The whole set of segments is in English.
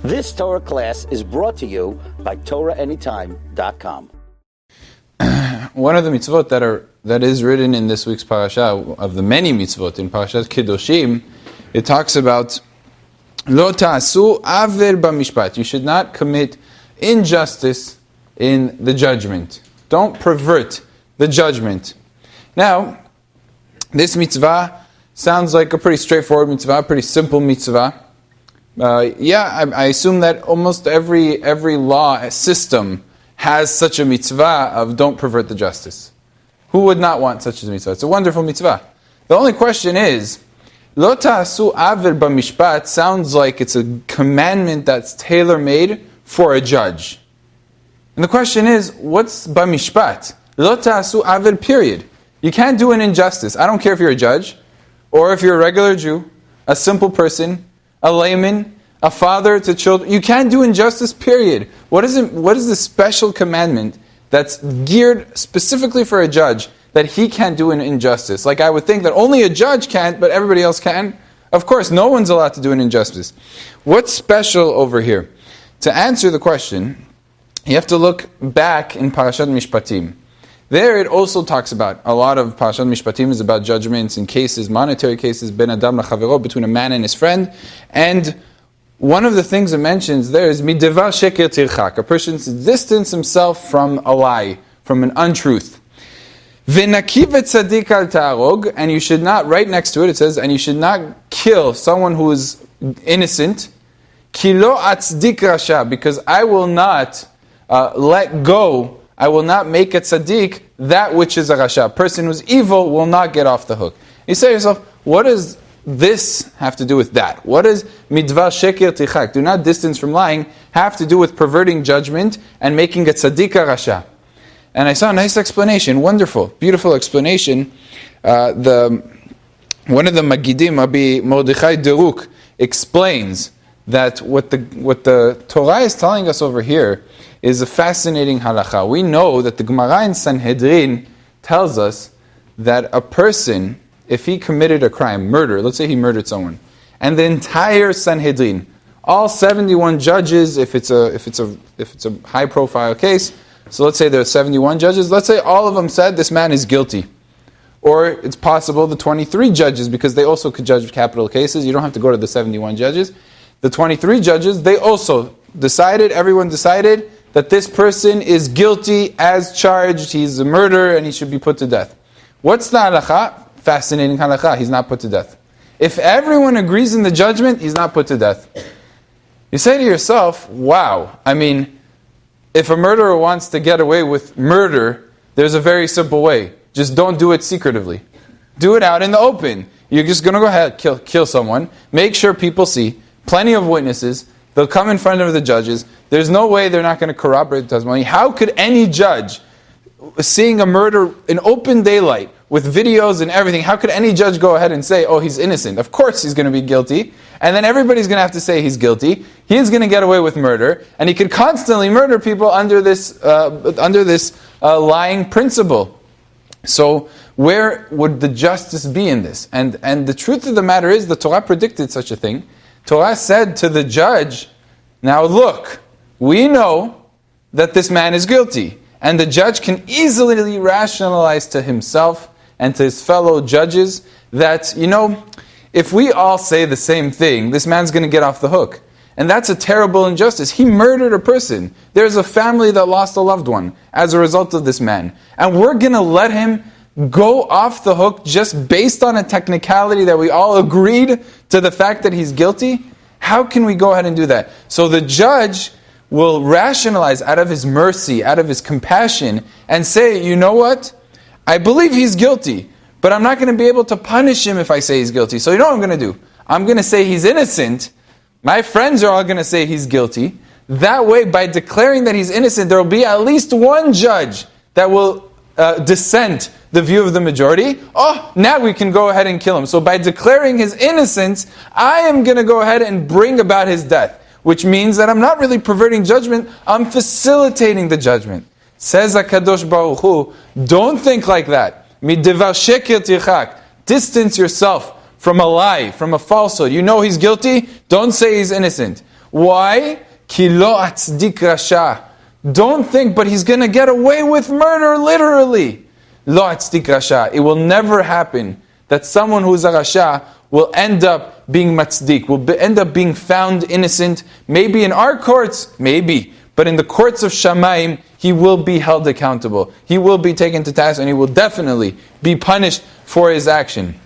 This Torah class is brought to you by TorahAnytime.com. One of the mitzvot that is written in this week's parasha, of the many mitzvot in Parashat Kedoshim, it talks about Lo ta'asu aver b'mishpat. You should not commit injustice in the judgment. Don't pervert the judgment. Now, this mitzvah sounds like a pretty straightforward mitzvah, pretty simple mitzvah. I assume that almost every law system has such a mitzvah of don't pervert the justice. Who would not want such a mitzvah? It's a wonderful mitzvah. The only question is, Lo ta'asu aver b'mishpat sounds like it's a commandment that's tailor-made for a judge. And the question is, what's b'mishpat? Lo ta'asu aver, period. You can't do an injustice. I don't care if you're a judge, or if you're a regular Jew, a simple person, a layman, a father to children. You can't do injustice, period. What is the special commandment that's geared specifically for a judge that he can't do an injustice? Like I would think that only a judge can't, but everybody else can. Of course, no one's allowed to do an injustice. What's special over here? To answer the question, you have to look back in Parashat Mishpatim. There it also talks about, a lot of Parashat Mishpatim is about judgments and cases, monetary cases, ben adam lachavero, between a man and his friend. And one of the things it mentions there is midevar sheker tirchak. A person should distance himself from a lie, from an untruth. V'nakiv et tzadik al ta'arog, and you should not, right next to it says, and you should not kill someone who is innocent. Ki lo atzdik rasha, because I will not let go, I will not make a tzaddik that which is a rasha. A person who's evil will not get off the hook. You say to yourself, what does this have to do with that? What does midvar sheker tichak, do not distance from lying, have to do with perverting judgment and making a tzaddik a rasha? And I saw a nice explanation, wonderful, beautiful explanation. One of the Magidim, Rabbi Mordechai Deruk, explains that what the Torah is telling us over here is a fascinating halacha. We know that the Gemara in Sanhedrin tells us that a person, if he committed a crime, murder, let's say he murdered someone, and the entire Sanhedrin, all 71 judges, if it's a high profile case, so let's say there are 71 judges, let's say all of them said this man is guilty. Or it's possible the 23 judges, because they also could judge capital cases, you don't have to go to the 71 judges. The 23 judges, they also decided, everyone decided, that this person is guilty as charged, he's a murderer, and he should be put to death. What's the halakha? Fascinating halakha, he's not put to death. If everyone agrees in the judgment, he's not put to death. You say to yourself, wow, I mean, if a murderer wants to get away with murder, there's a very simple way. Just don't do it secretively. Do it out in the open. You're just going to go ahead, kill someone, make sure people see, plenty of witnesses, they'll come in front of the judges. There's no way they're not going to corroborate the testimony. How could any judge, seeing a murder in open daylight, with videos and everything, how could any judge go ahead and say, oh, he's innocent? Of course he's going to be guilty. And then everybody's going to have to say he's guilty. He's going to get away with murder. And he could constantly murder people under this lying principle. So where would the justice be in this? And the truth of the matter is, the Torah predicted such a thing. Torah said to the judge, now look, we know that this man is guilty. And the judge can easily rationalize to himself and to his fellow judges that, if we all say the same thing, this man's going to get off the hook. And that's a terrible injustice. He murdered a person. There's a family that lost a loved one as a result of this man. And we're going to let him go off the hook just based on a technicality that we all agreed to the fact that he's guilty? How can we go ahead and do that? So the judge will rationalize out of his mercy, out of his compassion, and say, you know what? I believe he's guilty, but I'm not going to be able to punish him if I say he's guilty. So you know what I'm going to do? I'm going to say he's innocent. My friends are all going to say he's guilty. That way, by declaring that he's innocent, there will be at least one judge that will dissent the view of the majority. Oh, now we can go ahead and kill him. So by declaring his innocence, I am going to go ahead and bring about his death. Which means that I'm not really perverting judgment, I'm facilitating the judgment. Says HaKadosh Baruch Hu, don't think like that. Midevar sheker tirchak. Distance yourself from a lie, from a falsehood. You know he's guilty, don't say he's innocent. Why? Ki lo atzdik rasha. Don't think, but he's going to get away with murder, literally. Lo atzdik rasha. It will never happen that someone who is a rasha will end up being matzdik, will end up being found innocent. Maybe in our courts, maybe. But in the courts of Shamayim, he will be held accountable. He will be taken to task, and he will definitely be punished for his action.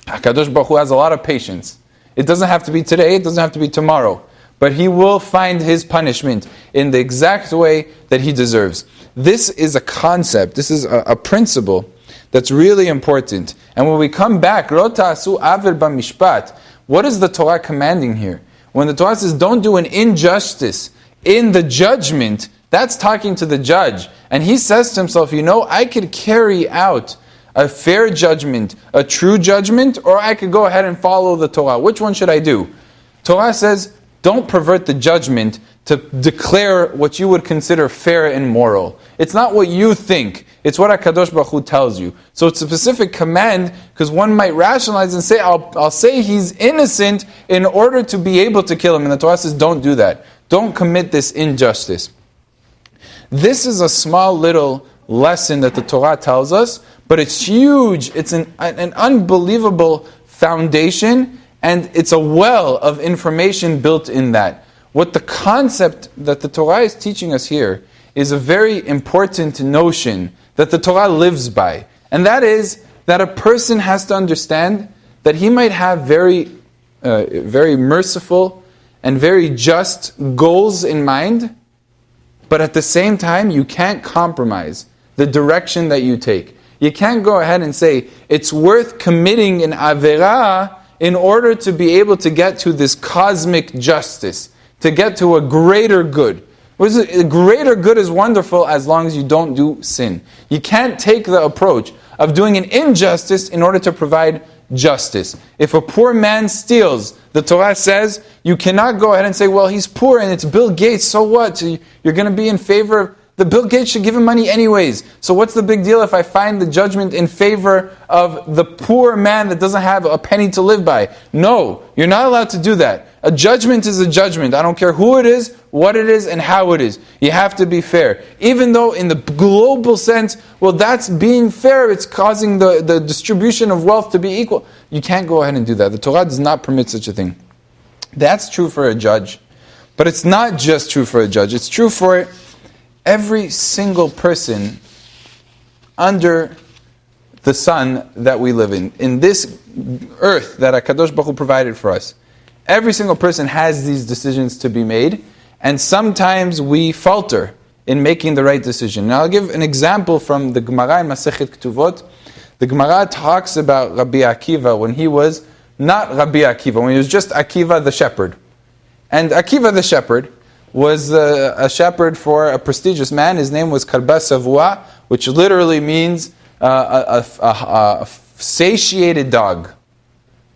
HaKadosh Baruch Hu has a lot of patience. It doesn't have to be today, it doesn't have to be tomorrow. But he will find his punishment in the exact way that he deserves. This is a concept, this is a principle that's really important. And when we come back, Lo ta'asu aver b'mishpat, what is the Torah commanding here? When the Torah says, don't do an injustice in the judgment, that's talking to the judge. And he says to himself, I could carry out a fair judgment, a true judgment, or I could go ahead and follow the Torah. Which one should I do? Torah says, don't pervert the judgment to declare what you would consider fair and moral. It's not what you think. It's what HaKadosh Baruch Hu tells you. So it's a specific command, because one might rationalize and say, I'll say he's innocent in order to be able to kill him. And the Torah says, don't do that. Don't commit this injustice. This is a small little lesson that the Torah tells us, but it's huge. It's an unbelievable foundation, and it's a well of information built in that. What the concept that the Torah is teaching us here is a very important notion that the Torah lives by. And that is that a person has to understand that he might have very merciful and very just goals in mind, but at the same time, you can't compromise the direction that you take. You can't go ahead and say, it's worth committing an avera in order to be able to get to this cosmic justice, to get to a greater good. A greater good is wonderful as long as you don't do sin. You can't take the approach of doing an injustice in order to provide justice. If a poor man steals, the Torah says, you cannot go ahead and say, well, he's poor and it's Bill Gates, so what? You're going to be in favor of... The Bill Gates should give him money anyways. So what's the big deal if I find the judgment in favor of the poor man that doesn't have a penny to live by? No, you're not allowed to do that. A judgment is a judgment. I don't care who it is, what it is, and how it is. You have to be fair. Even though in the global sense, well, that's being fair. It's causing the distribution of wealth to be equal. You can't go ahead and do that. The Torah does not permit such a thing. That's true for a judge. But it's not just true for a judge. It's true for every single person under the sun that we live in this earth that HaKadosh Baruch Hu provided for us. Every single person has these decisions to be made, and sometimes we falter in making the right decision. Now I'll give an example from the Gemara in Masechet Ketuvot. The Gemara talks about Rabbi Akiva when he was not Rabbi Akiva, when he was just Akiva the shepherd. And Akiva the shepherd was a shepherd for a prestigious man. His name was Kalba Savua, which literally means a satiated dog.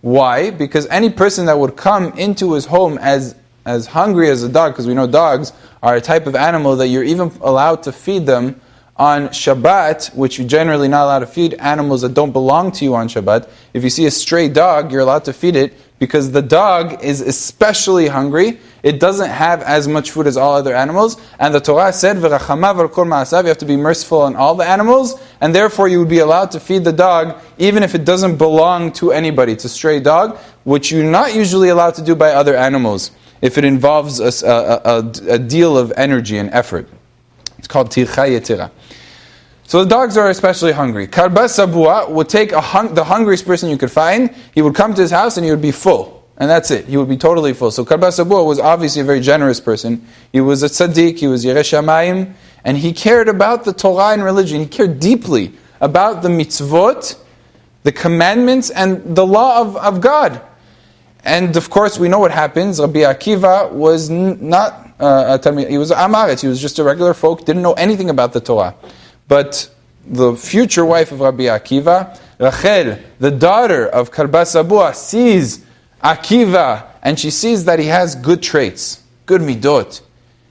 Why? Because any person that would come into his home as hungry as a dog, because we know dogs are a type of animal that you're even allowed to feed them on Shabbat, which you're generally not allowed to feed animals that don't belong to you on Shabbat. If you see a stray dog, you're allowed to feed it because the dog is especially hungry. It doesn't have as much food as all other animals. And the Torah said, "V'rachamav al kol ma'asav," you have to be merciful on all the animals, and therefore you would be allowed to feed the dog even if it doesn't belong to anybody. It's a stray dog, which you're not usually allowed to do by other animals if it involves a deal of energy and effort. It's called tircha yetira. So the dogs are especially hungry. Karba Sabua would take the hungriest person you could find. He would come to his house and he would be full. And that's it. He would be totally full. So Karba Sabua was obviously a very generous person. He was a tzaddik, he was Yireh Shamayim, and he cared about the Torah and religion. He cared deeply about the mitzvot, the commandments, and the law of God. And of course we know what happens. Rabbi Akiva was not a Talmid. He was Amaretz. He was just a regular folk, didn't know anything about the Torah. But the future wife of Rabbi Akiva, Rachel, the daughter of Karba Sabua, sees Akiva, and she sees that he has good traits, good midot.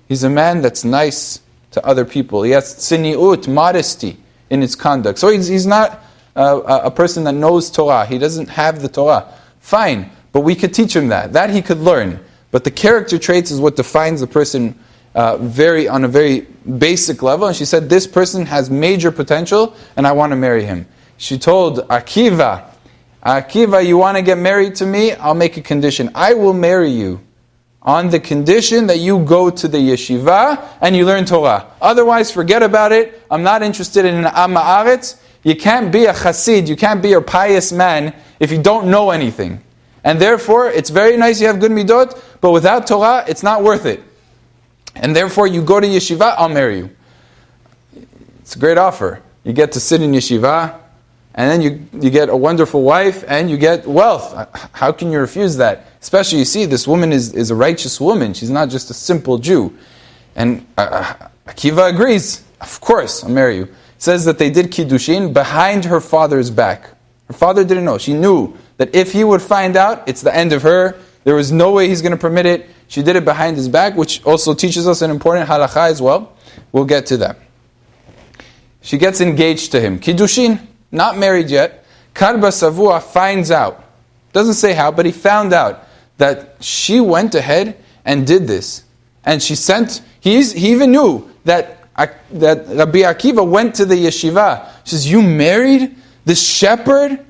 He's a man that's nice to other people. He has tziniut, modesty in his conduct. So he's not a person that knows Torah. He doesn't have the Torah. Fine, but we could teach him that. That he could learn. but the character traits is what defines the person on a very basic level. And she said, this person has major potential, and I want to marry him. She told Akiva, you want to get married to me? I'll make a condition. I will marry you on the condition that you go to the yeshiva and you learn Torah. Otherwise, forget about it. I'm not interested in an Am Haaretz. You can't be a chassid, you can't be a pious man if you don't know anything. And therefore, it's very nice you have good midot, but without Torah, it's not worth it. And therefore, you go to yeshiva, I'll marry you. It's a great offer. You get to sit in yeshiva, and then you get a wonderful wife, and you get wealth. How can you refuse that? Especially, you see, this woman is a righteous woman. She's not just a simple Jew. And Akiva agrees. Of course, I'll marry you. It says that they did Kiddushin behind her father's back. Her father didn't know. She knew that if he would find out, it's the end of her. There was no way he's going to permit it. She did it behind his back, which also teaches us an important halakha as well. We'll get to that. She gets engaged to him. Kiddushin, not married yet. Karba Savua finds out. Doesn't say how, but he found out that she went ahead and did this. And she sent, he even knew that Rabbi Akiva went to the yeshiva. She says, you married this shepherd?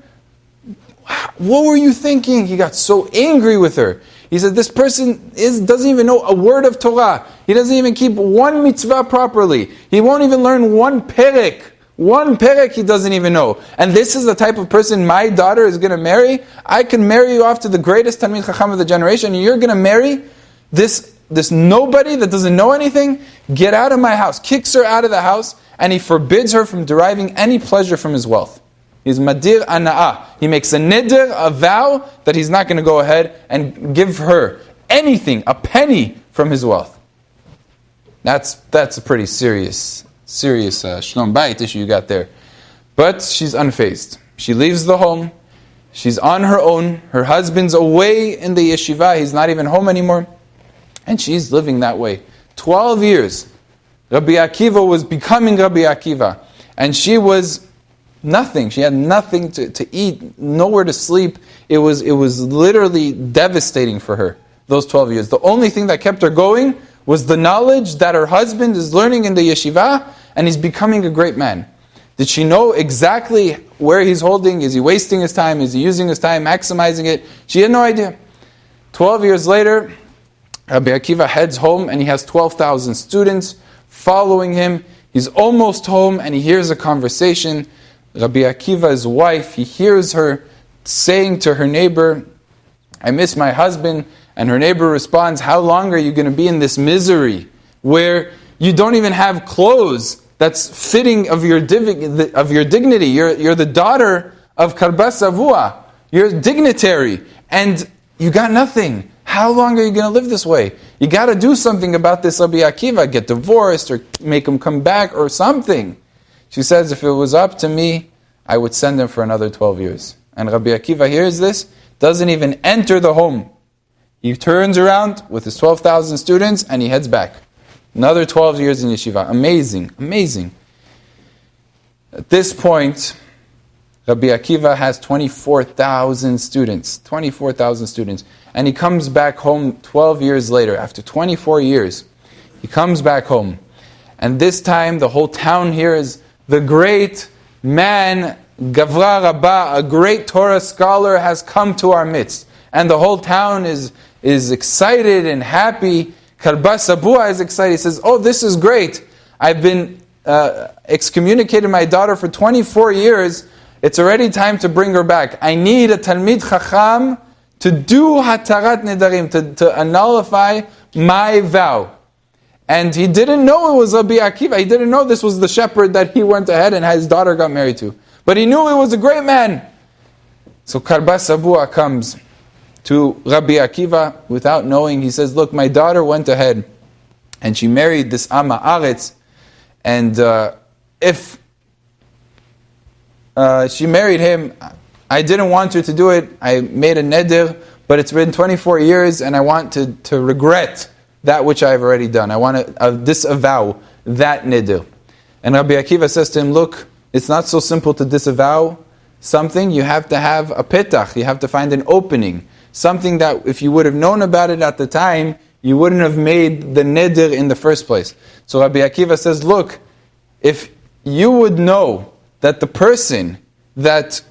What were you thinking? He got so angry with her. He said, this person doesn't even know a word of Torah. He doesn't even keep one mitzvah properly. He won't even learn one perek. One perek he doesn't even know. And this is the type of person my daughter is going to marry? I can marry you off to the greatest Talmid Chacham of the generation, and you're going to marry this nobody that doesn't know anything? Get out of my house. Kicks her out of the house, and he forbids her from deriving any pleasure from his wealth. He's madir ana'ah. He makes a nidr, a vow, that he's not going to go ahead and give her anything, a penny from his wealth. That's a pretty serious shalom bayit issue you got there. But she's unfazed. She leaves the home. She's on her own. Her husband's away in the yeshiva. He's not even home anymore. And she's living that way. 12 years. Rabbi Akiva was becoming Rabbi Akiva. And she was nothing. She had nothing to eat, nowhere to sleep. It was literally devastating for her, those 12 years. The only thing that kept her going was the knowledge that her husband is learning in the yeshiva and he's becoming a great man. Did she know exactly where he's holding? Is he wasting his time? Is he using his time, maximizing it? She had no idea. 12 years later, Rabbi Akiva heads home and he has 12,000 students following him. He's almost home and he hears a conversation. Rabbi Akiva's wife, he hears her saying to her neighbor, I miss my husband. And her neighbor responds, how long are you going to be in this misery where you don't even have clothes that's fitting of your dignity? You're the daughter of Karba Savua. You're a dignitary and you got nothing. How long are you going to live this way? You got to do something about this Rabbi Akiva. Get divorced or make him come back or something. She says, if it was up to me, I would send him for another 12 years. And Rabbi Akiva hears this, doesn't even enter the home. He turns around with his 12,000 students and he heads back. Another 12 years in yeshiva. Amazing, amazing. At this point, Rabbi Akiva has 24,000 students. 24,000 students. And he comes back home 12 years later. After 24 years, he comes back home. And this time, the whole town hears the great man, Gavra Rabbah, a great Torah scholar, has come to our midst. And the whole town is excited and happy. Karba Savua is excited. He says, oh, this is great. I've been excommunicated my daughter for 24 years. It's already time to bring her back. I need a Talmid Chacham to do Hatarat Nedarim, to nullify my vow. And he didn't know it was Rabbi Akiva. He didn't know this was the shepherd that he went ahead and his daughter got married to. But he knew it was a great man. So Karba Savua comes to Rabbi Akiva without knowing. He says, look, my daughter went ahead and she married this Am Haaretz. And if she married him, I didn't want her to do it. I made a neder, but it's been 24 years and I want to regret that which I've already done. I want to disavow that neder. And Rabbi Akiva says to him, look, it's not so simple to disavow something. You have to have a petach. You have to find an opening. something that if you would have known about it at the time, you wouldn't have made the neder in the first place. So Rabbi Akiva says, look, if you would know that the person that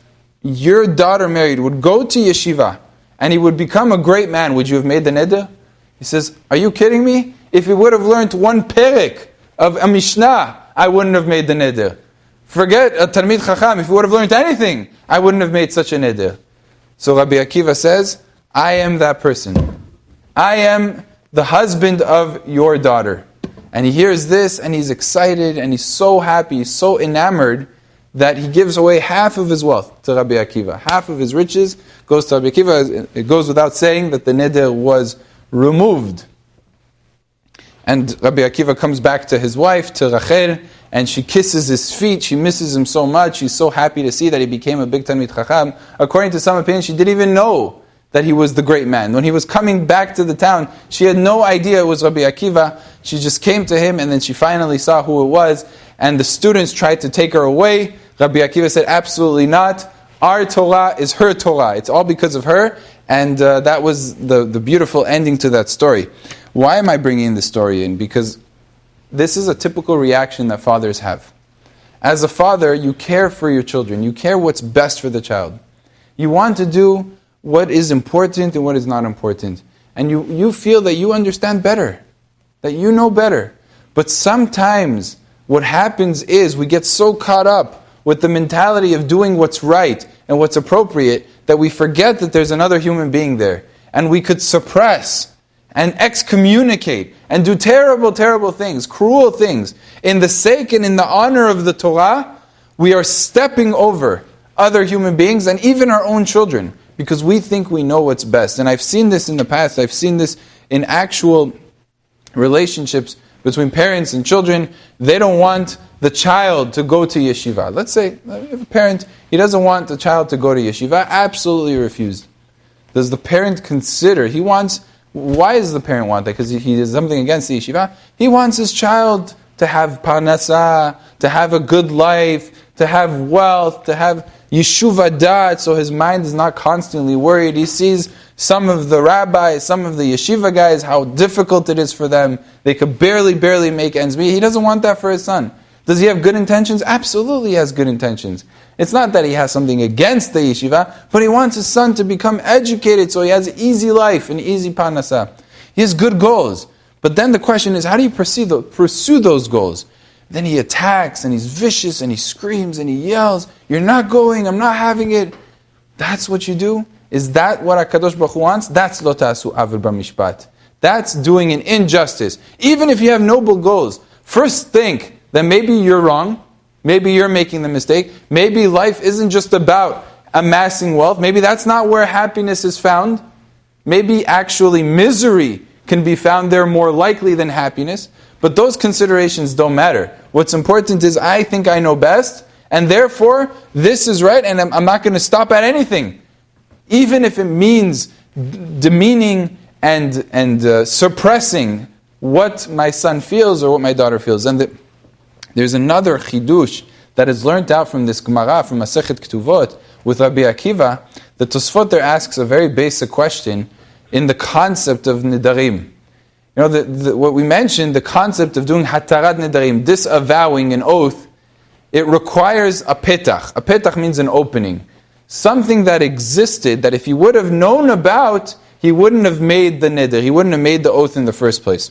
your daughter married would go to yeshiva and he would become a great man, would you have made the neder? He says, are you kidding me? If he would have learned one perek of a Mishnah, I wouldn't have made the neder. Forget a Talmid Chacham, if he would have learned anything, I wouldn't have made such a neder. So Rabbi Akiva says, I am that person. I am the husband of your daughter. And he hears this and he's excited and he's so happy, he's so enamored that he gives away half of his wealth to Rabbi Akiva. Half of his riches goes to Rabbi Akiva. It goes without saying that the neder was removed. And Rabbi Akiva comes back to his wife, to Rachel, and she kisses his feet. She misses him so much. She's so happy to see that he became a big Talmid Chacham. According to some opinions, she didn't even know that he was the great man. When he was coming back to the town, she had no idea it was Rabbi Akiva. She just came to him and then she finally saw who it was. And the students tried to take her away. Rabbi Akiva said, absolutely not. Our Torah is her Torah. It's all because of her. And that was the beautiful ending to that story. Why am I bringing this story in? Because this is a typical reaction that fathers have. As a father, you care for your children. You care what's best for the child. You want to do what is important and what is not important. And you feel that you understand better, that you know better. But sometimes what happens is we get so caught up with the mentality of doing what's right and what's appropriate that we forget that there's another human being there. And we could suppress and excommunicate and do terrible, terrible things, cruel things. In the sake and in the honor of the Torah, we are stepping over other human beings and even our own children because we think we know what's best. And I've seen this in the past. I've seen this in actual relationships between parents and children. They don't want the child to go to yeshiva. Let's say you have a parent, he doesn't want the child to go to yeshiva, absolutely refused. Does the parent consider, why does the parent want that? Because he has something against the yeshiva. He wants his child to have parnasa, to have a good life, to have wealth, to have yeshuva dat, so his mind is not constantly worried. He sees some of the rabbis, some of the yeshiva guys, how difficult it is for them. They could barely make ends meet. He doesn't want that for his son. Does he have good intentions? Absolutely he has good intentions. It's not that he has something against the yeshiva, but he wants his son to become educated so he has an easy life, an easy parnasa. He has good goals. But then the question is, how do you pursue those goals? Then he attacks and he's vicious and he screams and he yells, you're not going, I'm not having it. That's what you do? Is that what HaKadosh Baruch Hu wants? That's lo ta'asu avil b'mishpat. That's doing an injustice. Even if you have noble goals, first think that maybe you're wrong, maybe you're making the mistake, maybe life isn't just about amassing wealth, maybe that's not where happiness is found, maybe actually misery can be found there more likely than happiness, but those considerations don't matter. What's important is I think I know best, and therefore this is right, and I'm not going to stop at anything, even if it means demeaning and suppressing what my son feels or what my daughter feels. And there's another chidush that is learned out from this Gemara, from Masechet Ketuvot, with Rabbi Akiva. The Tosfot there asks a very basic question in the concept of nidarim. You know, what we mentioned, the concept of doing hatarat nidarim, disavowing an oath, it requires a petach. A petach means an opening. Something that existed, that if he would have known about, he wouldn't have made the nidar, he wouldn't have made the oath in the first place.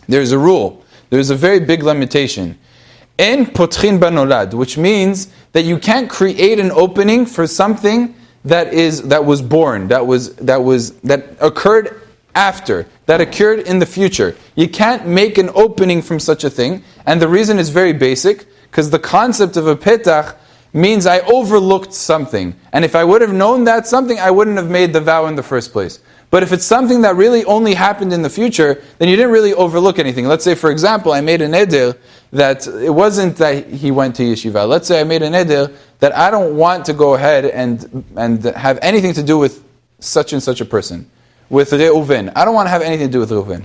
There's a rule, there's a very big limitation. En potchin banolad, which means that you can't create an opening for something that was born, that occurred after, that occurred in the future. You can't make an opening from such a thing, and the reason is very basic, because the concept of a petach means I overlooked something, and if I would have known that something, I wouldn't have made the vow in the first place. But if it's something that really only happened in the future, then you didn't really overlook anything. Let's say, for example, I made a neder that it wasn't that he went to yeshiva. Let's say I made a neder that I don't want to go ahead and have anything to do with such and such a person, with Reuven. I don't want to have anything to do with Reuven.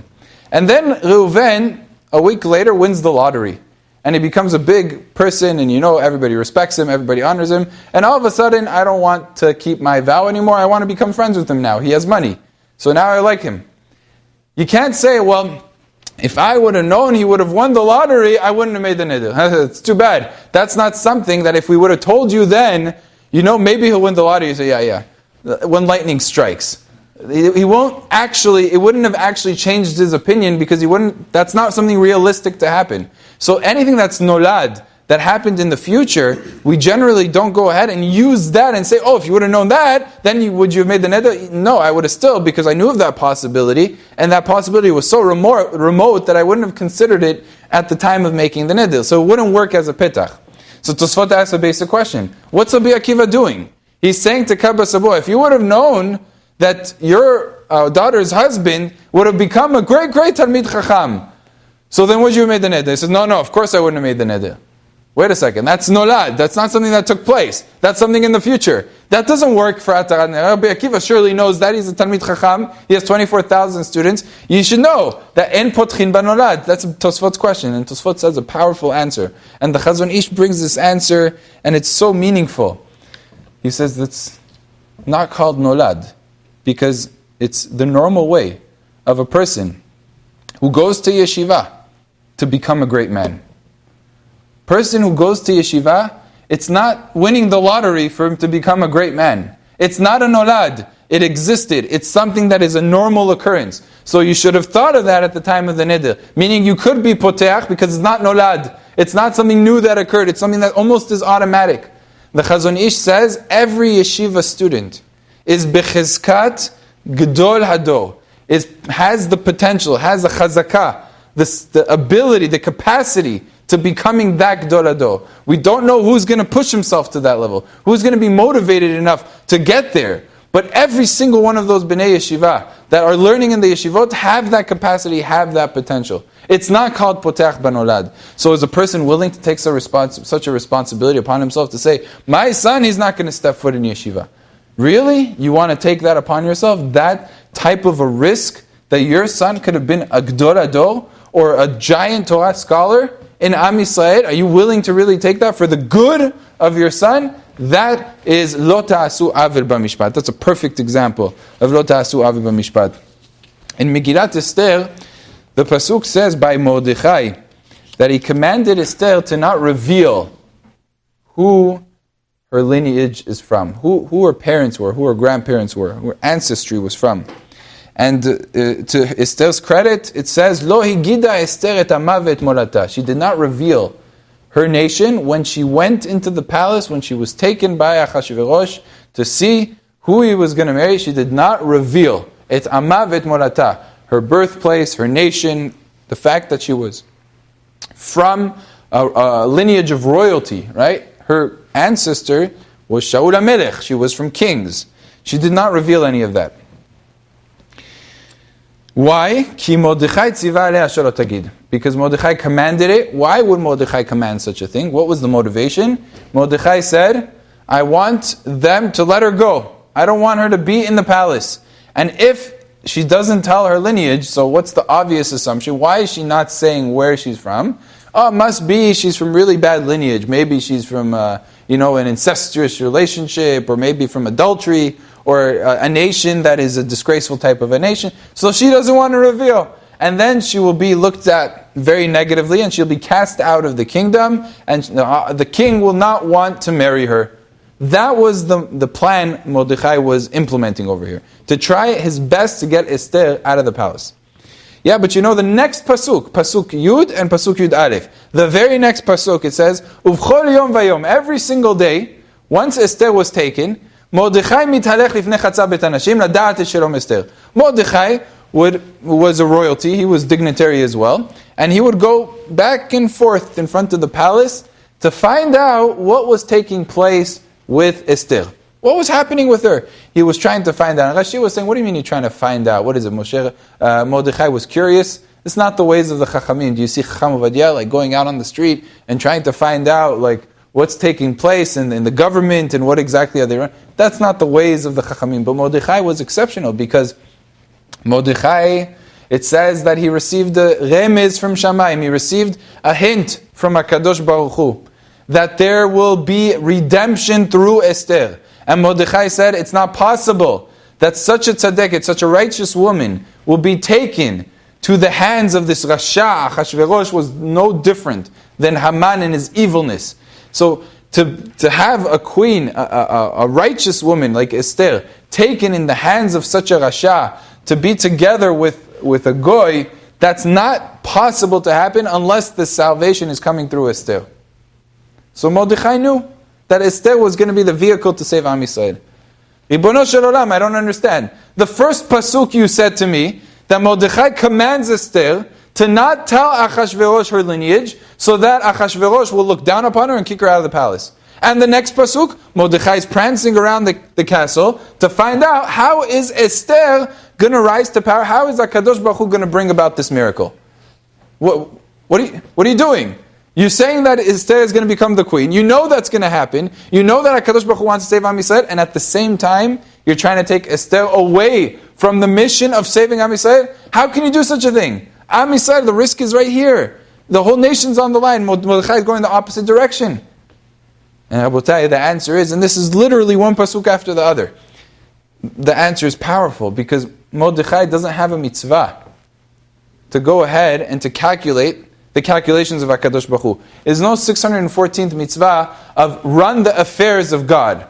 And then Reuven, a week later, wins the lottery. and he becomes a big person, and everybody respects him, everybody honors him, and all of a sudden, I don't want to keep my vow anymore, I want to become friends with him now. He has money. So now I like him. You can't say, well, if I would have known he would have won the lottery, I wouldn't have made the nidr. It's too bad. That's not something that if we would have told you then, maybe he'll win the lottery. You say, yeah. When lightning strikes. He won't actually, it wouldn't have actually changed his opinion because that's not something realistic to happen. So anything that's nolad, that happened in the future, we generally don't go ahead and use that and say, oh, if you would have known that, then would you have made the neder? No, I would have still, because I knew of that possibility, and that possibility was so remote that I wouldn't have considered it at the time of making the neder. So it wouldn't work as a petach. So Tosfot asks a basic question. What's Rabbi Akiva doing? He's saying to Kabba Sabo, if you would have known that your daughter's husband would have become a great Talmid Chacham, so then would you have made the neder? He says, no, of course I wouldn't have made the neder. Wait a second, that's nolad. That's not something that took place. That's something in the future. That doesn't work for Atarat. Rabbi Akiva surely knows that he's a Talmid Chacham. He has 24,000 students. You should know that en potchin banolad. That's Tosfot's question, and Tosfot says a powerful answer. And the Chazon Ish brings this answer, and it's so meaningful. He says that's not called nolad, because it's the normal way of a person who goes to yeshiva to become a great man. Person who goes to yeshiva, it's not winning the lottery for him to become a great man. It's not a nolad. It existed. It's something that is a normal occurrence. So you should have thought of that at the time of the nidr. Meaning you could be poteach because it's not nolad. It's not something new that occurred. It's something that almost is automatic. The Chazon Ish says every yeshiva student is bechizkat gedol hado. Has the potential, has the chazakah, the ability, the capacity to becoming that Gedol Hado. We don't know who's going to push himself to that level, who's going to be motivated enough to get there. But every single one of those Bnei Yeshiva that are learning in the Yeshivot have that capacity, have that potential. It's not called Potech Banolad. So is a person willing to take such a responsibility upon himself to say, my son, he's not going to step foot in Yeshiva. Really? You want to take that upon yourself? That type of a risk that your son could have been a Gedol Hado or a giant Torah scholar in Am Yisrael? Are you willing to really take that for the good of your son? That is Lo Ta'asu Avir B'Mishpat. That's a perfect example of Lo Ta'asu Avir B'Mishpat. In Megillat Esther, the Pasuk says by Mordechai that he commanded Esther to not reveal who her lineage is from, who her parents were, who her grandparents were, who her ancestry was from. And to Esther's credit, it says, Lo higida Esther et ama ve'et molata. She did not reveal her nation when she went into the palace, when she was taken by Achashverosh to see who he was going to marry. She did not reveal et ama ve'et molata, her birthplace, her nation, the fact that she was from a lineage of royalty, right? Her ancestor was Shaul HaMelech. She was from kings. She did not reveal any of that. Why? Ki Mordechai tziva aleh asher lo tagid. Because Mordechai commanded it. Why would Mordechai command such a thing? What was the motivation? Mordechai said, I want them to let her go. I don't want her to be in the palace. And if she doesn't tell her lineage, so what's the obvious assumption? Why is she not saying where she's from? Oh, it must be she's from really bad lineage. Maybe she's from an incestuous relationship, or maybe from adultery, or a nation that is a disgraceful type of a nation. So she doesn't want to reveal. And then she will be looked at very negatively, and she'll be cast out of the kingdom, and the king will not want to marry her. That was the plan Mordechai was implementing over here, to try his best to get Esther out of the palace. Yeah, but the next pasuk, pasuk Yud and pasuk Yud Aleph, the very next pasuk, it says, Uvchol yom vayom, every single day, once Esther was taken, Mordechai mithalech lifnei chatzah bet hanashim lada'at et shalom Esther. Mordechai was a royalty, he was dignitary as well, and he would go back and forth in front of the palace to find out what was taking place with Esther. What was happening with her? He was trying to find out. And Rashi was saying, what do you mean you're trying to find out? What is it? Mordechai was curious. It's not the ways of the Chachamim. Do you see Chacham Ovadia going out on the street and trying to find out what's taking place in the government and what exactly are they running? That's not the ways of the Chachamim. But Mordechai was exceptional because Mordechai It says that he received a remez from Shamayim. He received a hint from HaKadosh Baruch Hu that there will be redemption through Esther. And Mordechai said it's not possible that such a tzaddiket, such a righteous woman, will be taken to the hands of this Rasha. Achashverosh was no different than Haman in his evilness. So to have a queen, a righteous woman like Esther, taken in the hands of such a Rasha, to be together with a goy, that's not possible to happen unless the salvation is coming through Esther. So Mordechai knew that Esther was going to be the vehicle to save Am Yisrael. Ribono shel olam, I don't understand. The first pasuk you said to me, that Mordechai commands Esther to not tell Achashverosh her lineage, so that Achashverosh will look down upon her and kick her out of the palace. And the next pasuk, Mordechai is prancing around the castle to find out how is Esther going to rise to power? How is HaKadosh Baruch Hu going to bring about this miracle? What are you doing? You're saying that Esther is going to become the queen. You know that's going to happen. You know that HaKadosh Baruch Hu wants to save Am Yisrael, and at the same time, you're trying to take Esther away from the mission of saving Am Yisrael? How can you do such a thing? Am Yisrael, the risk is right here. The whole nation's on the line. Mordechai is going the opposite direction. And I will tell you the answer is, and this is literally one pasuk after the other. The answer is powerful because Mordechai doesn't have a mitzvah to go ahead and to calculate the calculations of HaKadosh Baruch Hu. There's no 614th mitzvah of run the affairs of God.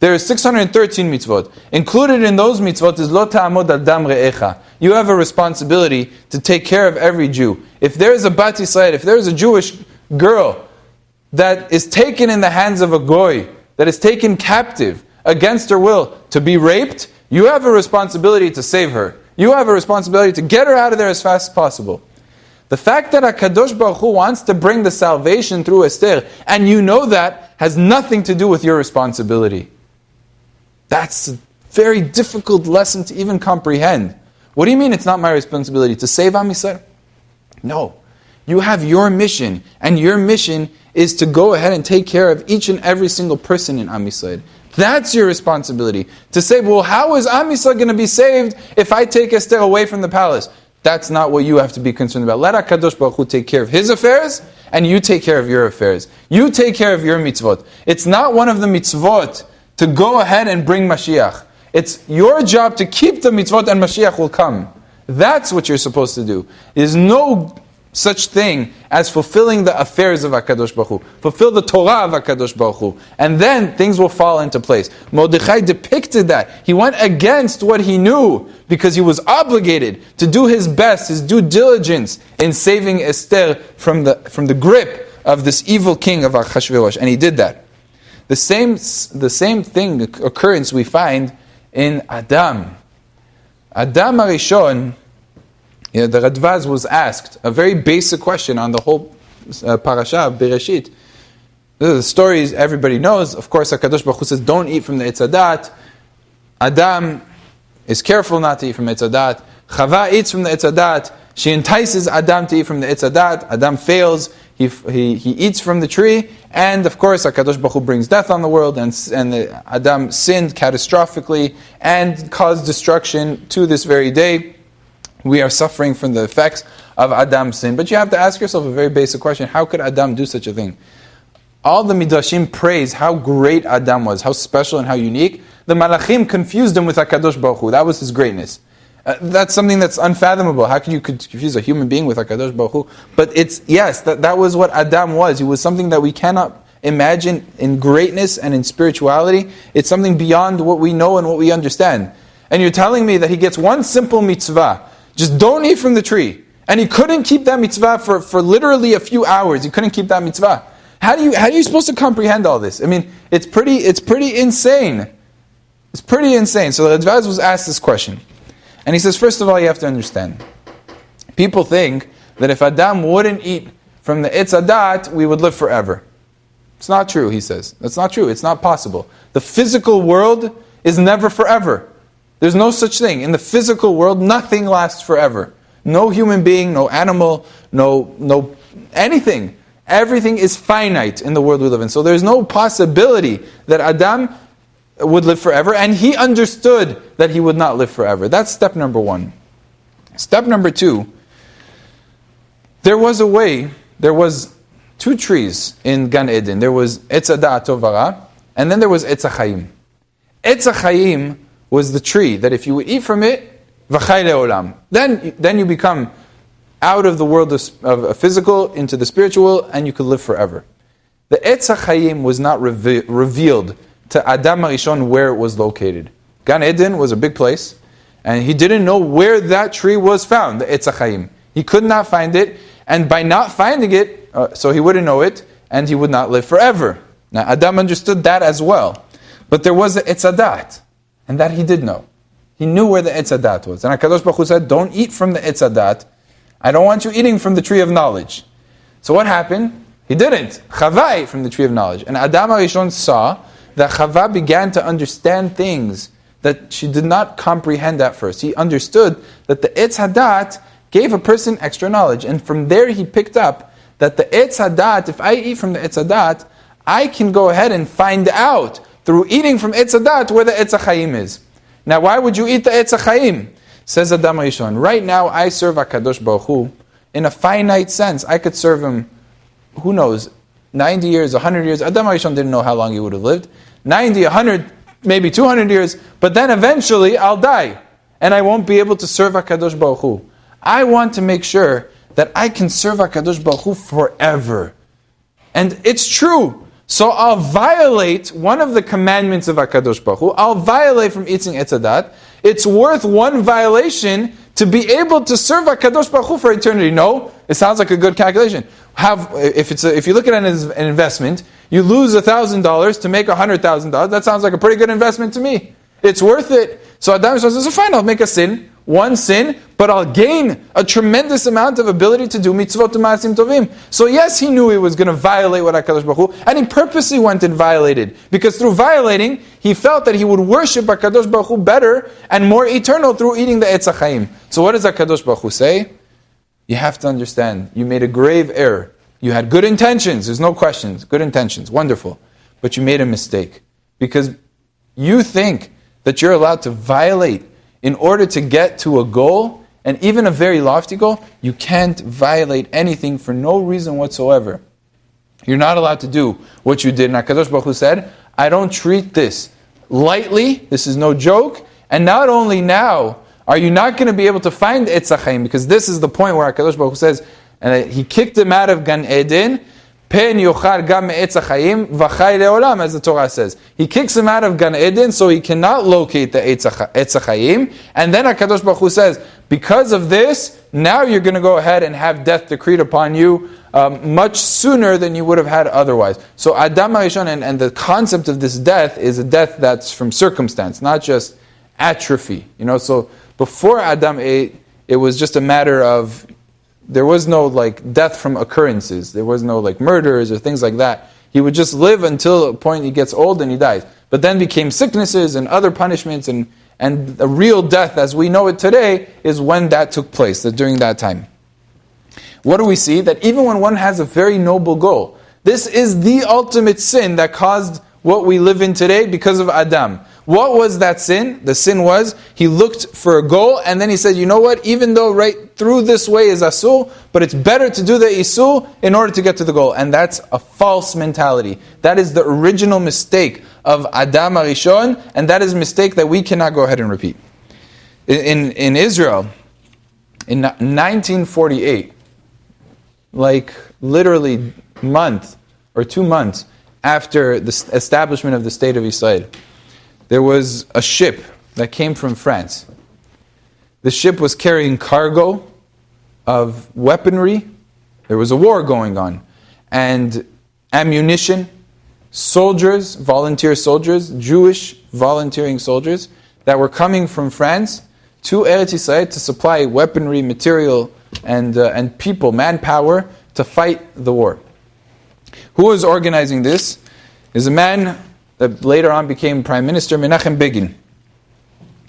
There is 613 mitzvot. Included in those mitzvot is lo ta'amod al dam re'echa. You have a responsibility to take care of every Jew. If there is a bat Yisrael, if there is a Jewish girl that is taken in the hands of a goy, that is taken captive against her will to be raped, you have a responsibility to save her. You have a responsibility to get her out of there as fast as possible. The fact that HaKadosh Baruch Hu wants to bring the salvation through Esther, and you know that, has nothing to do with your responsibility. That's a very difficult lesson to even comprehend. What do you mean it's not my responsibility to save Am Yisrael? No. You have your mission, and your mission is to go ahead and take care of each and every single person in Am Yisrael. That's your responsibility. To say, well, how is Am Yisrael going to be saved if I take Esther away from the palace? That's not what you have to be concerned about. Let HaKadosh Baruch Hu take care of his affairs, and you take care of your affairs. You take care of your mitzvot. It's not one of the mitzvot to go ahead and bring Mashiach. It's your job to keep the mitzvot, and Mashiach will come. That's what you're supposed to do. There's no such thing as fulfilling the affairs of HaKadosh Baruch Hu. Fulfill the Torah of HaKadosh Baruch Hu. And then things will fall into place. Mordechai depicted that. He went against what he knew because he was obligated to do his best, his due diligence in saving Esther from the grip of this evil king of Achashverosh. And he did that. The same occurrence we find in Adam. Adam Arishon, the Radvaz was asked a very basic question on the whole parasha of Bereshit. The stories everybody knows. Of course, HaKadosh Baruch Hu says, don't eat from the Eitz Hadat. Adam is careful not to eat from the Eitz Hadat. Chava eats from the Eitz Hadat. She entices Adam to eat from the Eitz Hadat. Adam fails. He eats from the tree. And of course, HaKadosh Baruch Hu brings death on the world. And Adam sinned catastrophically and caused destruction to this very day. We are suffering from the effects of Adam's sin. But you have to ask yourself a very basic question. How could Adam do such a thing? All the Midrashim praise how great Adam was, how special and how unique. The Malachim confused him with HaKadosh Baruch Hu. That was his greatness. That's something that's unfathomable. How can you confuse a human being with HaKadosh Baruch Hu? But that was what Adam was. He was something that we cannot imagine in greatness and in spirituality. It's something beyond what we know and what we understand. And you're telling me that he gets one simple mitzvah. Just don't eat from the tree. And he couldn't keep that mitzvah for literally a few hours. He couldn't keep that mitzvah. How are you supposed to comprehend all this? I mean, it's pretty insane. It's pretty insane. So the Radvaz was asked this question. And he says, first of all, you have to understand. People think that if Adam wouldn't eat from the Eitz Hadat, we would live forever. It's not true, he says. That's not true. It's not possible. The physical world is never forever. There's no such thing. In the physical world, nothing lasts forever. No human being, no animal, no anything. Everything is finite in the world we live in. So there's no possibility that Adam would live forever, and he understood that he would not live forever. That's step number one. Step number 2, there was two trees in Gan Eden. There was Etz Hadat Tov Hara, and then there was Etz HaChaim. Etz HaChaim was the tree that if you would eat from it, v'chai le'olam. Then you become out of the world of physical into the spiritual, and you could live forever. The Etz HaChaim was not revealed to Adam HaRishon where it was located. Gan Eden was a big place, and he didn't know where that tree was found, the Etz HaChaim. He could not find it, and by not finding it, so he wouldn't know it, and he would not live forever. Now Adam understood that as well. But there was the Etz Hadat, and that he did know. He knew where the Etz Hadat was. And HaKadosh Baruch Hu said, don't eat from the Etz Hadat. I don't want you eating from the tree of knowledge. So what happened? He didn't. Chava ate from the tree of knowledge. And Adam HaRishon saw that Chava began to understand things that she did not comprehend at first. He understood that the Etz Hadat gave a person extra knowledge. And from there he picked up that the Etz Hadat, if I eat from the Etz Hadat, I can go ahead and find out through eating from Etz Hadat where the Etz HaChaim is. Now why would you eat the Etz HaChaim? Says Adam HaRishon, right now I serve HaKadosh Baruch Hu in a finite sense. I could serve him, who knows, 90 years, 100 years. Adam HaRishon didn't know how long he would have lived. 90, 100, maybe 200 years. But then eventually I'll die. And I won't be able to serve HaKadosh Baruch Hu. I want to make sure that I can serve HaKadosh Baruch Hu forever. And it's true. So I'll violate one of the commandments of HaKadosh Baruch Hu. I'll violate from eating Etz Hadat. It's worth one violation to be able to serve HaKadosh Baruch Hu for eternity. No, it sounds like a good calculation. If you look at it as an investment, you lose $1,000 to make $100,000. That sounds like a pretty good investment to me. It's worth it. So Adam says, so fine, I'll make a sin, one sin, but I'll gain a tremendous amount of ability to do mitzvot u'ma'asim tovim. So yes, he knew he was going to violate what HaKadosh Baruch Hu, and he purposely went and violated. Because through violating, he felt that he would worship HaKadosh Baruch Hu better and more eternal through eating the Etz HaChaim. So what does HaKadosh Baruch Hu say? You have to understand, you made a grave error. You had good intentions, there's no questions, good intentions, wonderful. But you made a mistake. Because you think that you're allowed to violate in order to get to a goal, and even a very lofty goal. You can't violate anything for no reason whatsoever. You're not allowed to do what you did. And HaKadosh Baruch Hu said, I don't treat this lightly, this is no joke, and not only now are you not going to be able to find Etz HaChaim, because this is the point where HaKadosh Baruch Hu says, and he kicked him out of Gan Eden, Pen yochar gam Etz HaChaim v'chai le'olam, as the Torah says. He kicks him out of Gan Eden, so he cannot locate the Etz HaChaim. And then HaKadosh Baruch Hu says, because of this, now you're going to go ahead and have death decreed upon you much sooner than you would have had otherwise. So Adam HaRishon, and the concept of this death is a death that's from circumstance, not just atrophy. So before Adam ate, it was just a matter of, there was no death from occurrences. There was no murders or things like that. He would just live until a point he gets old and he dies. But then became sicknesses and other punishments, and a real death as we know it today is when that took place, during that time. What do we see? That even when one has a very noble goal, this is the ultimate sin that caused what we live in today because of Adam. What was that sin? The sin was, he looked for a goal, and then he said, you know what, even though right through this way is asur, but it's better to do the isur in order to get to the goal. And that's a false mentality. That is the original mistake of Adam HaRishon, and that is a mistake that we cannot go ahead and repeat. In Israel, in 1948, literally month or 2 months after the establishment of the State of Israel, there was a ship that came from France. The ship was carrying cargo of weaponry. There was a war going on. And ammunition, soldiers, volunteer soldiers, Jewish volunteering soldiers that were coming from France to Eretz Yisrael to supply weaponry, material, and people, manpower, to fight the war. Who was organizing this? Is a man that later on became Prime Minister, Menachem Begin.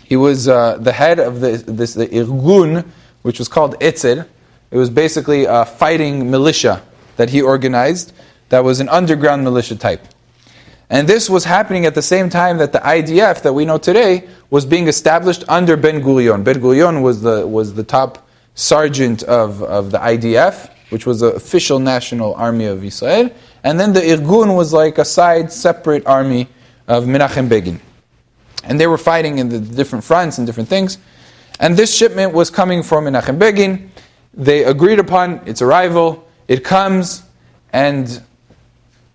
He was the head of the Irgun, which was called Etzel. It was basically a fighting militia that he organized that was an underground militia type. And this was happening at the same time that the IDF that we know today was being established under Ben Gurion. Ben Gurion was the top sergeant of the IDF, which was the official national army of Israel. And then the Irgun was like a separate army of Menachem Begin. And they were fighting in the different fronts and different things. And this shipment was coming from Menachem Begin. They agreed upon its arrival. It comes, and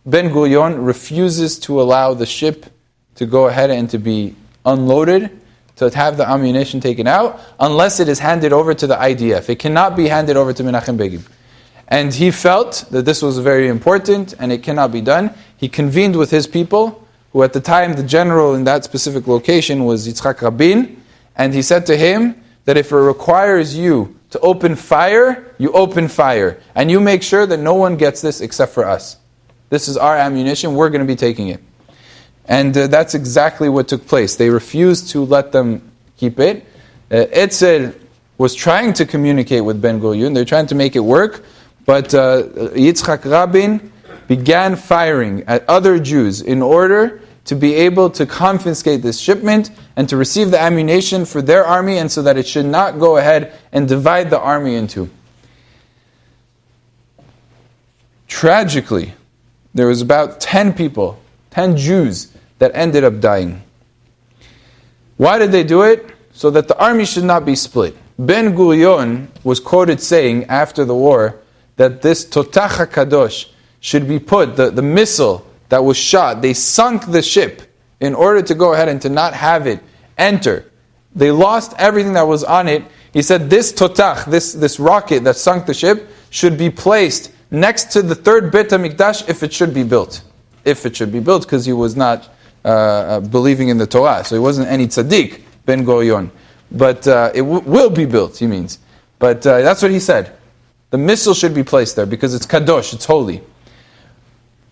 Ben Gurion refuses to allow the ship to go ahead and to be unloaded, to have the ammunition taken out, unless it is handed over to the IDF. It cannot be handed over to Menachem Begin. And he felt that this was very important and it cannot be done. He convened with his people, who at the time the general in that specific location was Yitzhak Rabin, and he said to him that if it requires you to open fire, you open fire. And you make sure that no one gets this except for us. This is our ammunition, we're going to be taking it. And that's exactly what took place. They refused to let them keep it. Etzel was trying to communicate with Ben Gurion, they're trying to make it work, but Yitzhak Rabin began firing at other Jews in order to be able to confiscate this shipment and to receive the ammunition for their army, and so that it should not go ahead and divide the army in two. Tragically, there was about 10 people, 10 Jews, that ended up dying. Why did they do it? So that the army should not be split. Ben Gurion was quoted saying after the war that this Totach HaKadosh should be put, the missile that was shot, they sunk the ship in order to go ahead and to not have it enter. They lost everything that was on it. He said this Totach, this rocket that sunk the ship, should be placed next to the third Beit HaMikdash if it should be built. If it should be built, because he was not believing in the Torah. So he wasn't any tzaddik, Ben Gurion. But it will be built, he means. But that's what he said. The missile should be placed there because it's kadosh, it's holy.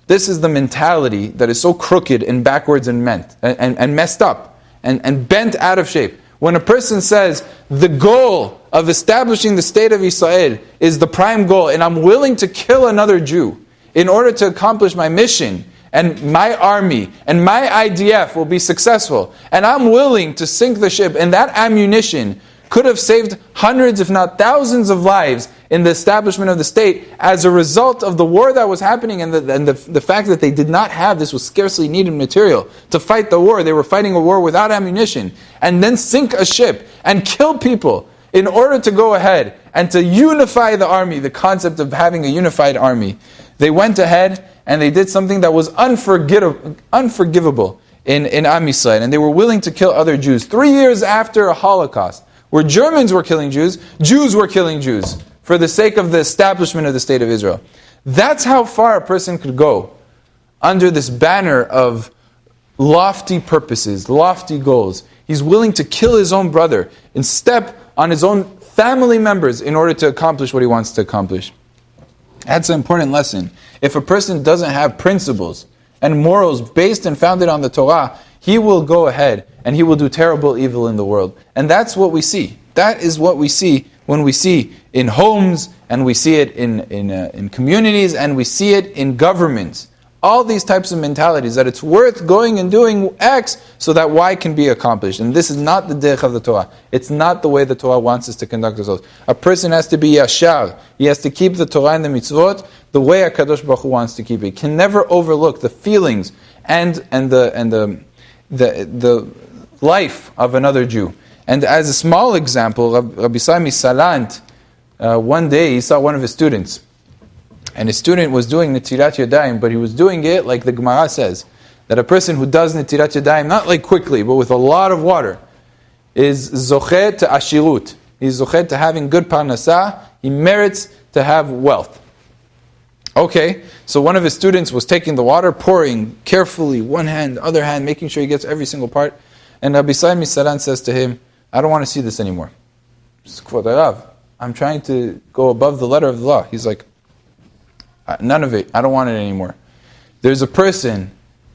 This is the mentality that is so crooked and backwards and messed up and bent out of shape. When a person says, the goal of establishing the state of Israel is the prime goal, and I'm willing to kill another Jew in order to accomplish my mission, and my army and my IDF will be successful, and I'm willing to sink the ship, and that ammunition could have saved hundreds, if not thousands of lives in the establishment of the state as a result of the war that was happening, and the fact that they did not have, this was scarcely needed material to fight the war. They were fighting a war without ammunition, and then sink a ship and kill people in order to go ahead and to unify the army, the concept of having a unified army. They went ahead and they did something that was unforgivable in Am Yisrael, and they were willing to kill other Jews. 3 years after a Holocaust, where Germans were killing Jews, Jews were killing Jews for the sake of the establishment of the State of Israel. That's how far a person could go under this banner of lofty purposes, lofty goals. He's willing to kill his own brother and step on his own family members in order to accomplish what he wants to accomplish. That's an important lesson. If a person doesn't have principles and morals based and founded on the Torah, he will go ahead and he will do terrible evil in the world. And that's what we see. That is what we see when we see in homes, and we see it in communities, and we see it in governments. All these types of mentalities, that it's worth going and doing X so that Y can be accomplished. And this is not the derech of the Torah. It's not the way the Torah wants us to conduct ourselves. A person has to be yashar. He has to keep the Torah and the mitzvot the way HaKadosh Baruch Hu wants to keep it. He can never overlook the feelings and the life of another Jew. And as a small example, Rabbi Sami Salant, one day he saw one of his students. And his student was doing Netirat Yadayim, but he was doing it like the Gemara says, that a person who does Netirat Yadayim, not like quickly, but with a lot of water, is Zochet to Ashirut. He's Zochet to having good Parnasah. He merits to have wealth. Okay, so one of his students was taking the water, pouring carefully, one hand, other hand, making sure he gets every single part. And Rabbi Sami Salant says to him, I don't want to see this anymore. I'm trying to go above the letter of the law. He's like, none of it. I don't want it anymore. There's a person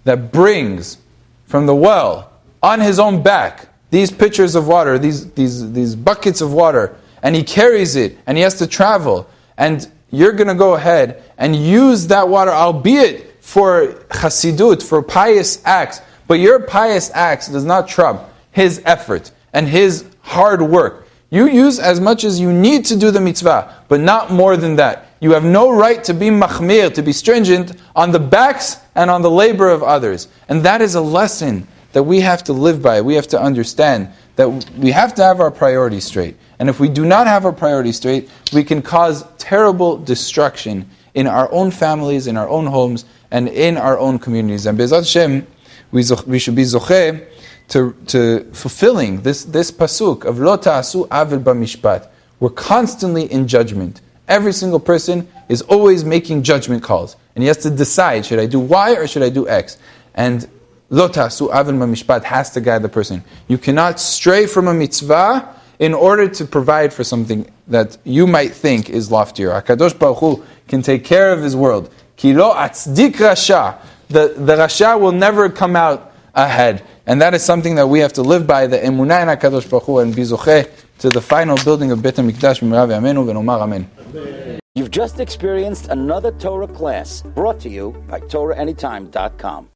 that brings from the well on his own back these pitchers of water, these buckets of water, and he carries it, and he has to travel. And you're going to go ahead and use that water, albeit for chasidut, for pious acts. But your pious acts does not trump his effort and his hard work. You use as much as you need to do the mitzvah, but not more than that. You have no right to be machmir, to be stringent on the backs and on the labor of others. And that is a lesson that we have to live by. We have to understand that we have to have our priorities straight. And if we do not have our priorities straight, we can cause terrible destruction in our own families, in our own homes, and in our own communities. And Be'ezrat Hashem, we should be zocheh to fulfilling this pasuk of Lo ta'asu avil b'mishpat. We're constantly in judgment. Every single person is always making judgment calls. And he has to decide, should I do Y or should I do X? And Lo ta'asu avil b'mishpat has to guide the person. You cannot stray from a mitzvah in order to provide for something that you might think is loftier. HaKadosh Baruch Hu can take care of his world. Ki lo atzdik rasha. The rasha will never come out ahead. And that is something that we have to live by, the emunah in HaKadosh Baruch Hu, and be zocheh to the final building of Beit HaMikdash, b'mirav yameinu v'nomar amen. You've just experienced another Torah class brought to you by TorahAnytime.com.